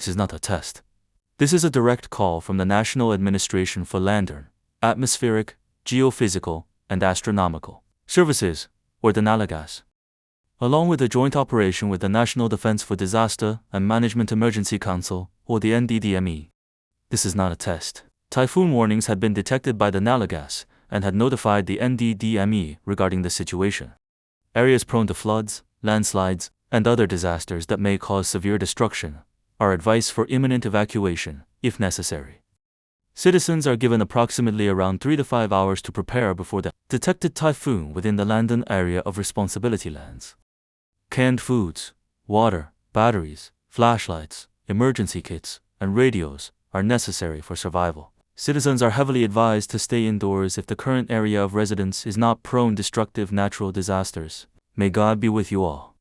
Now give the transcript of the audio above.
This is not a test. This is a direct call from the National Administration for Landerne, Atmospheric, Geophysical, and Astronomical Services, or the NALAGAS, along with a joint operation with the National Defense for Disaster and Management Emergency Council, or the NDDME. This is not a test. Typhoon warnings had been detected by the NALAGAS and had notified the NDDME regarding the situation. Areas prone to floods, landslides, and other disasters that may cause severe destruction are advised for imminent evacuation, if necessary. Citizens are given approximately around 3 to 5 hours to prepare before the detected typhoon within the Landerne area of responsibility lands. Canned foods, water, batteries, flashlights, emergency kits, and radios are necessary for survival. Citizens are heavily advised to stay indoors if the current area of residence is not prone to destructive natural disasters. May God be with you all.